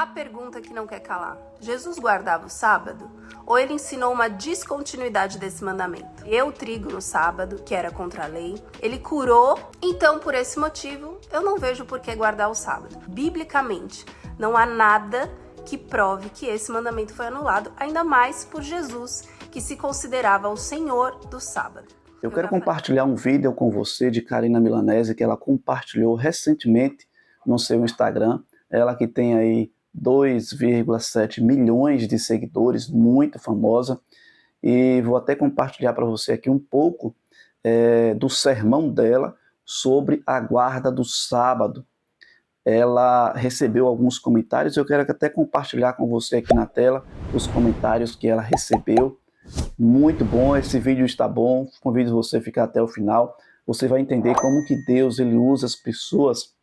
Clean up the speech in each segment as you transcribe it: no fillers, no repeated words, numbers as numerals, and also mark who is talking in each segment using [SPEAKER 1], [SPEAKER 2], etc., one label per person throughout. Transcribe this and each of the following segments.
[SPEAKER 1] A pergunta que não quer calar: Jesus guardava o sábado? Ou ele ensinou uma descontinuidade desse mandamento? Eu trigo no sábado, que era contra a lei. Ele curou, então por esse motivo eu não vejo por que guardar o sábado. Biblicamente, não há nada que prove que esse mandamento foi anulado, ainda mais por Jesus, que se considerava o Senhor do sábado.
[SPEAKER 2] Eu quero compartilhar um vídeo com você de Karina Milanese, que ela compartilhou recentemente no seu Instagram. Ela que tem aí 2,7 milhões de seguidores, muito famosa. E vou até compartilhar para você aqui um pouco do sermão dela sobre a guarda do sábado. Ela recebeu alguns comentários, eu quero até compartilhar com você aqui na tela os comentários que ela recebeu. Muito bom, esse vídeo está bom, convido você a ficar até o final. Você vai entender como que Deus ele usa as pessoas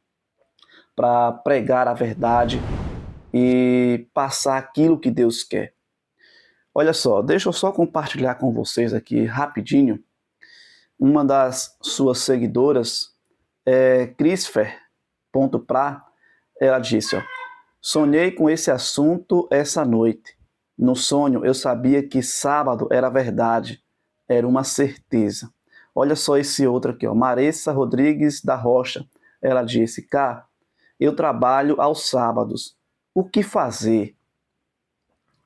[SPEAKER 2] para pregar a verdade e passar aquilo que Deus quer. Olha só, deixa eu só compartilhar com vocês aqui rapidinho. Uma das suas seguidoras, Crisfer.pra, ela disse, ó: sonhei com esse assunto essa noite. No sonho eu sabia que sábado era verdade, era uma certeza. Olha só esse outro aqui, ó, Maressa Rodrigues da Rocha. Ela disse, Cá, eu trabalho aos sábados. O que fazer?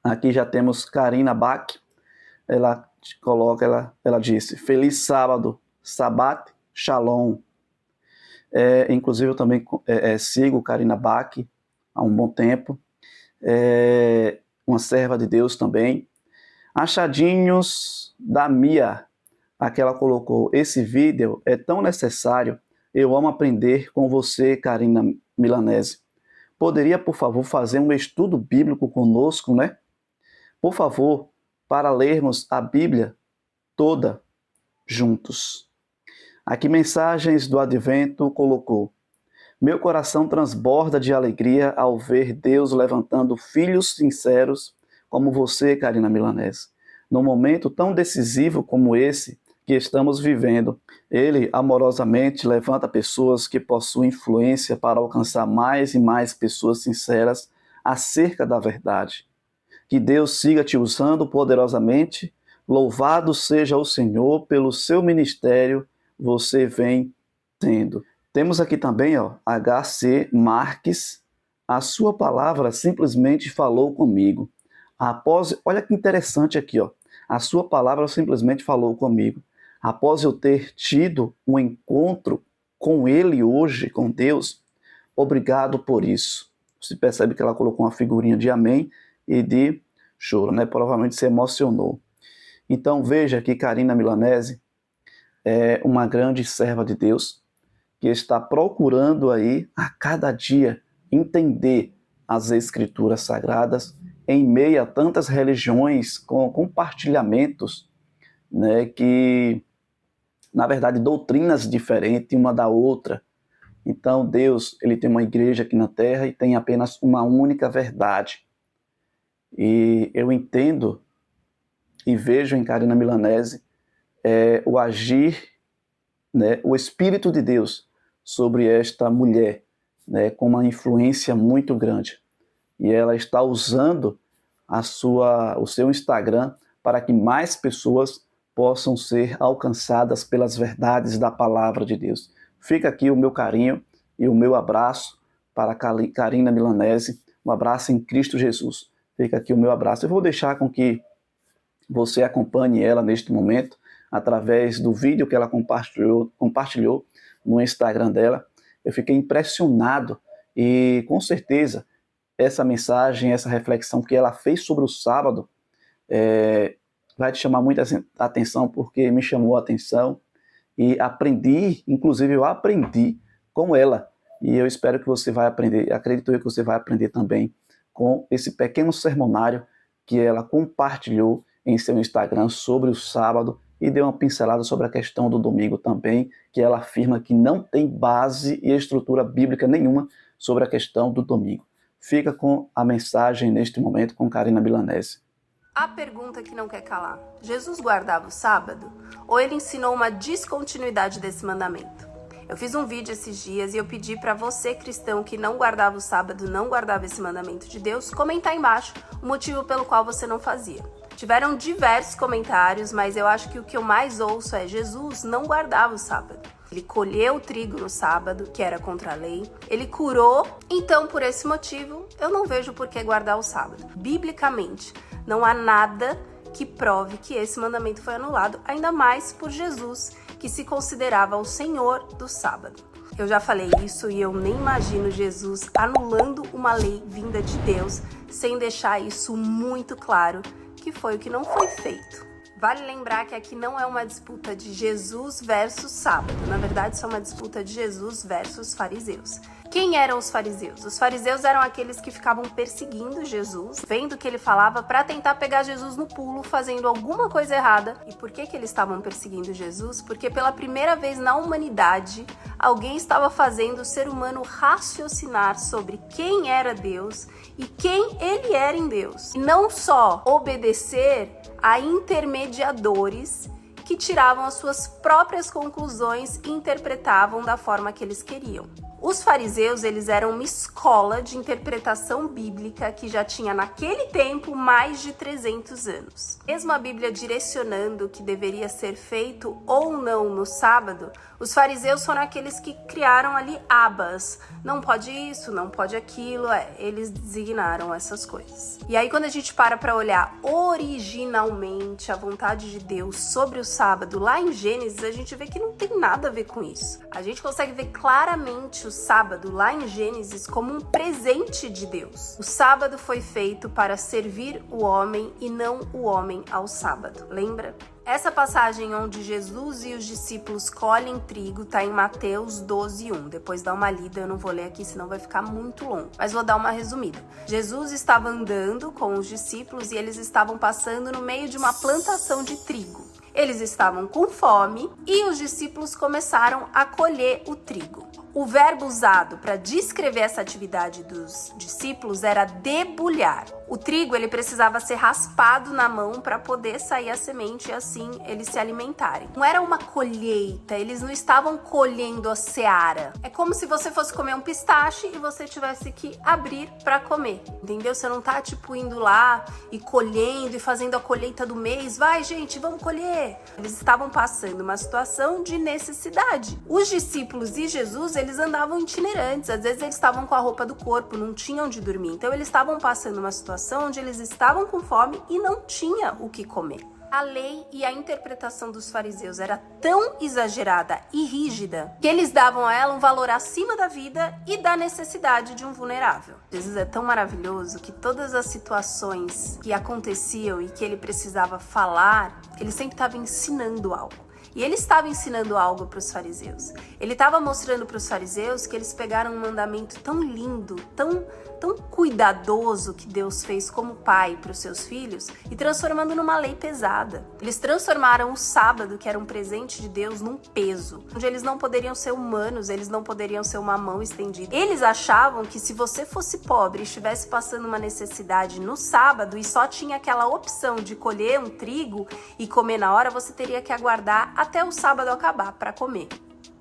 [SPEAKER 2] Aqui já temos Karina Bach. Ela coloca, ela disse, feliz sábado, Sabat Shalom. Inclusive eu também sigo Karina Bach há um bom tempo. Uma serva de Deus também. Achadinhos da Mia. Aqui ela colocou, esse vídeo é tão necessário. Eu amo aprender com você, Karina Milanese. Poderia, por favor, fazer um estudo bíblico conosco, né? Por favor, para lermos a Bíblia toda juntos. Aqui Mensagens do Advento colocou: meu coração transborda de alegria ao ver Deus levantando filhos sinceros como você, Karina Milanese. Num momento tão decisivo como esse que estamos vivendo, Ele amorosamente levanta pessoas que possuem influência para alcançar mais e mais pessoas sinceras acerca da verdade. Que Deus siga te usando poderosamente. Louvado seja o Senhor pelo seu ministério, você vem tendo. Temos aqui também, ó, H.C. Marques. A sua palavra simplesmente falou comigo. Olha que interessante aqui, ó. A sua palavra simplesmente falou comigo. Após eu ter tido um encontro com Ele hoje, com Deus, obrigado por isso. Você percebe que ela colocou uma figurinha de amém e de choro, né? Provavelmente se emocionou. Então veja que Karina Milanese é uma grande serva de Deus que está procurando aí a cada dia entender as escrituras sagradas em meio a tantas religiões com compartilhamentos, né, que na verdade doutrinas diferentes uma da outra. Então Deus ele tem uma igreja aqui na terra e tem apenas uma única verdade. E eu entendo e vejo em Karina Milanese o agir, né, o Espírito de Deus sobre esta mulher, né, com uma influência muito grande. E ela está usando o seu Instagram para que mais pessoas possam ser alcançadas pelas verdades da palavra de Deus. Fica aqui o meu carinho e o meu abraço para Karina Milanese, um abraço em Cristo Jesus. Fica aqui o meu abraço. Eu vou deixar com que você acompanhe ela neste momento, através do vídeo que ela compartilhou no Instagram dela. Eu fiquei impressionado e, com certeza, essa mensagem, essa reflexão que ela fez sobre o sábado vai te chamar muita atenção, porque me chamou a atenção e aprendi, inclusive eu aprendi com ela. E eu espero que você vai aprender, acredito eu que você vai aprender também com esse pequeno sermonário que ela compartilhou em seu Instagram sobre o sábado e deu uma pincelada sobre a questão do domingo também, que ela afirma que não tem base e estrutura bíblica nenhuma sobre a questão do domingo. Fica com a mensagem neste momento com Karina Milanese.
[SPEAKER 1] A pergunta que não quer calar: Jesus guardava o sábado? Ou ele ensinou uma descontinuidade desse mandamento? Eu fiz um vídeo esses dias e eu pedi para você, cristão, que não guardava o sábado, não guardava esse mandamento de Deus, comentar embaixo o motivo pelo qual você não fazia. Tiveram diversos comentários, mas eu acho que o que eu mais ouço é: Jesus não guardava o sábado. Ele colheu o trigo no sábado, que era contra a lei. Ele curou. Então, por esse motivo, eu não vejo por que guardar o sábado. Biblicamente, não há nada que prove que esse mandamento foi anulado, ainda mais por Jesus, que se considerava o Senhor do sábado. Eu já falei isso e eu nem imagino Jesus anulando uma lei vinda de Deus, sem deixar isso muito claro, que foi o que não foi feito. Vale lembrar que aqui não é uma disputa de Jesus versus sábado. Na verdade, isso é uma disputa de Jesus versus fariseus. Quem eram os fariseus? Os fariseus eram aqueles que ficavam perseguindo Jesus, vendo o que ele falava para tentar pegar Jesus no pulo, fazendo alguma coisa errada. E por que eles estavam perseguindo Jesus? Porque pela primeira vez na humanidade, alguém estava fazendo o ser humano raciocinar sobre quem era Deus e quem ele era em Deus. E não só obedecer a intermediadores que tiravam as suas próprias conclusões e interpretavam da forma que eles queriam. Os fariseus, eles eram uma escola de interpretação bíblica que já tinha naquele tempo mais de 300 anos. Mesmo a Bíblia direcionando o que deveria ser feito ou não no sábado, os fariseus foram aqueles que criaram ali abas. Não pode isso, não pode aquilo, eles designaram essas coisas. E aí quando a gente para olhar originalmente a vontade de Deus sobre o sábado, lá em Gênesis, a gente vê que não tem nada a ver com isso. A gente consegue ver claramente o sábado lá em Gênesis como um presente de Deus. O sábado foi feito para servir o homem e não o homem ao sábado. Lembra? Essa passagem onde Jesus e os discípulos colhem trigo está em Mateus 12:1. Depois dá uma lida, eu não vou ler aqui, senão vai ficar muito longo. Mas vou dar uma resumida. Jesus estava andando com os discípulos e eles estavam passando no meio de uma plantação de trigo. Eles estavam com fome e os discípulos começaram a colher o trigo. O verbo usado para descrever essa atividade dos discípulos era debulhar. O trigo ele precisava ser raspado na mão para poder sair a semente e assim eles se alimentarem. Não era uma colheita, eles não estavam colhendo a seara. É como se você fosse comer um pistache e você tivesse que abrir para comer, entendeu? Você não tá tipo indo lá e colhendo e fazendo a colheita do mês. Vai, gente, vamos colher. Eles estavam passando uma situação de necessidade. Os discípulos e Jesus, eles andavam itinerantes. Às vezes eles estavam com a roupa do corpo, não tinham onde dormir. Então eles estavam passando uma situação onde eles estavam com fome e não tinha o que comer. A lei e a interpretação dos fariseus era tão exagerada e rígida que eles davam a ela um valor acima da vida e da necessidade de um vulnerável. Jesus é tão maravilhoso que todas as situações que aconteciam e que ele precisava falar, ele sempre estava ensinando algo. E ele estava ensinando algo para os fariseus. Ele estava mostrando para os fariseus que eles pegaram um mandamento tão lindo, tão cuidadoso que Deus fez como pai para os seus filhos e transformando numa lei pesada. Eles transformaram o sábado, que era um presente de Deus, num peso, onde eles não poderiam ser humanos, eles não poderiam ser uma mão estendida. Eles achavam que se você fosse pobre e estivesse passando uma necessidade no sábado e só tinha aquela opção de colher um trigo e comer na hora, você teria que aguardar até o sábado acabar para comer.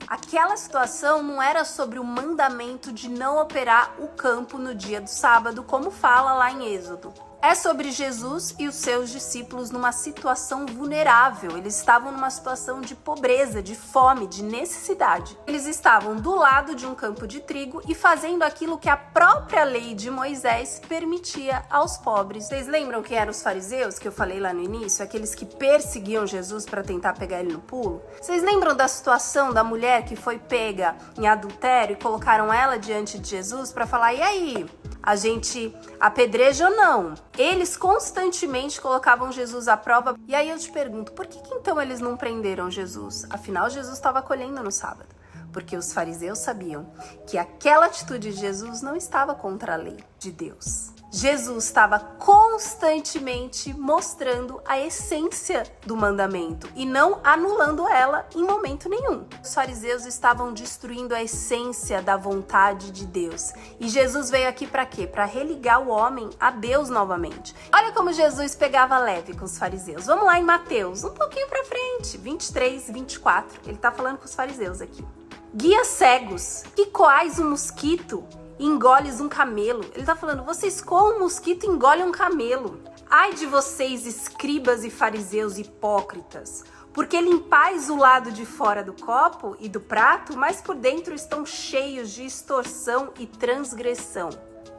[SPEAKER 1] Aquela situação não era sobre o mandamento de não operar o campo no dia do sábado, como fala lá em Êxodo. É sobre Jesus e os seus discípulos numa situação vulnerável. Eles estavam numa situação de pobreza, de fome, de necessidade. Eles estavam do lado de um campo de trigo e fazendo aquilo que a própria lei de Moisés permitia aos pobres. Vocês lembram quem eram os fariseus, que eu falei lá no início? Aqueles que perseguiam Jesus para tentar pegar ele no pulo? Vocês lembram da situação da mulher que foi pega em adultério e colocaram ela diante de Jesus para falar: e aí? A gente apedreja ou não? Eles constantemente colocavam Jesus à prova. E aí eu te pergunto, por que então eles não prenderam Jesus? Afinal, Jesus estava colhendo no sábado. Porque os fariseus sabiam que aquela atitude de Jesus não estava contra a lei de Deus. Jesus estava constantemente mostrando a essência do mandamento e não anulando ela em momento nenhum. Os fariseus estavam destruindo a essência da vontade de Deus. E Jesus veio aqui para quê? Para religar o homem a Deus novamente. Olha como Jesus pegava leve com os fariseus. Vamos lá em Mateus, um pouquinho para frente, 23, 24. Ele está falando com os fariseus aqui. Guias cegos, que coais um mosquito e engoles um camelo. Ele tá falando, vocês coam um mosquito e engolem um camelo. Ai de vocês, escribas e fariseus hipócritas, porque limpais o lado de fora do copo e do prato, mas por dentro estão cheios de extorsão e transgressão.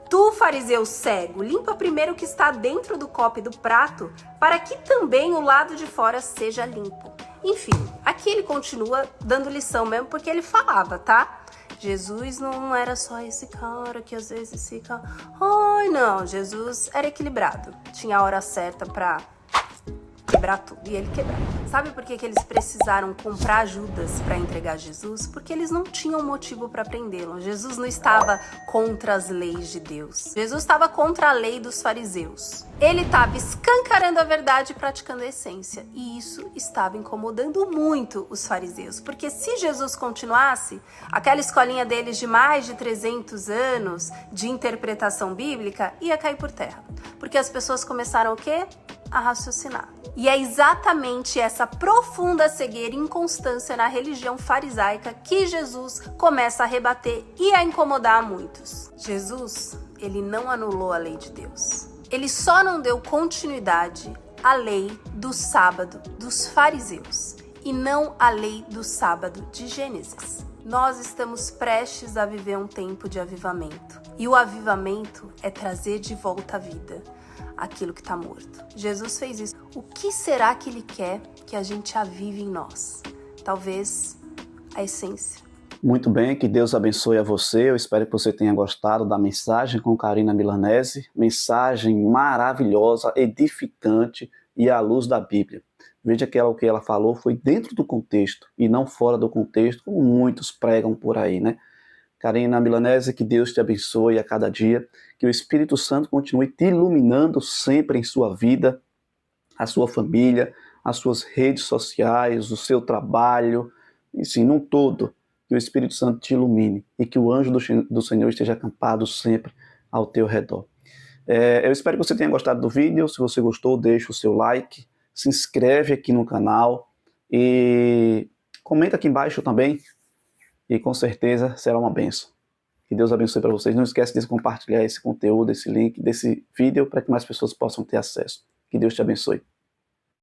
[SPEAKER 1] Tu, fariseu cego, limpa primeiro o que está dentro do copo e do prato, para que também o lado de fora seja limpo. Enfim, aqui ele continua dando lição mesmo, porque ele falava, tá? Jesus não era só esse cara que às vezes fica... Ai, não, Jesus era equilibrado. Tinha a hora certa pra quebrar tudo, e ele quebrava. Sabe por que eles precisaram comprar Judas para entregar Jesus? Porque eles não tinham motivo para prendê-lo. Jesus não estava contra as leis de Deus. Jesus estava contra a lei dos fariseus. Ele estava escancarando a verdade e praticando a essência. E isso estava incomodando muito os fariseus. Porque se Jesus continuasse, aquela escolinha deles de mais de 300 anos de interpretação bíblica ia cair por terra. Porque as pessoas começaram o quê? A raciocinar. E é exatamente essa profunda cegueira e inconstância na religião farisaica que Jesus começa a rebater e a incomodar a muitos. Jesus, ele não anulou a lei de Deus. Ele só não deu continuidade à lei do sábado dos fariseus e não à lei do sábado de Gênesis. Nós estamos prestes a viver um tempo de avivamento. E o avivamento é trazer de volta a vida aquilo que está morto. Jesus fez isso. O que será que ele quer que a gente avive em nós? Talvez a essência.
[SPEAKER 2] Muito bem, que Deus abençoe a você. Eu espero que você tenha gostado da mensagem com Carina Milanese. Mensagem maravilhosa, edificante e à luz da Bíblia. Veja que o que ela falou foi dentro do contexto e não fora do contexto, como muitos pregam por aí, né? Carina Milanese, que Deus te abençoe a cada dia, que o Espírito Santo continue te iluminando sempre em sua vida, a sua família, as suas redes sociais, o seu trabalho, enfim, num todo, que o Espírito Santo te ilumine e que o anjo do Senhor esteja acampado sempre ao teu redor. Eu espero que você tenha gostado do vídeo. Se você gostou, deixa o seu like, se inscreve aqui no canal e comenta aqui embaixo também. E com certeza será uma bênção. Que Deus abençoe para vocês. Não esquece de compartilhar esse conteúdo, esse link, desse vídeo, para que mais pessoas possam ter acesso. Que Deus te abençoe.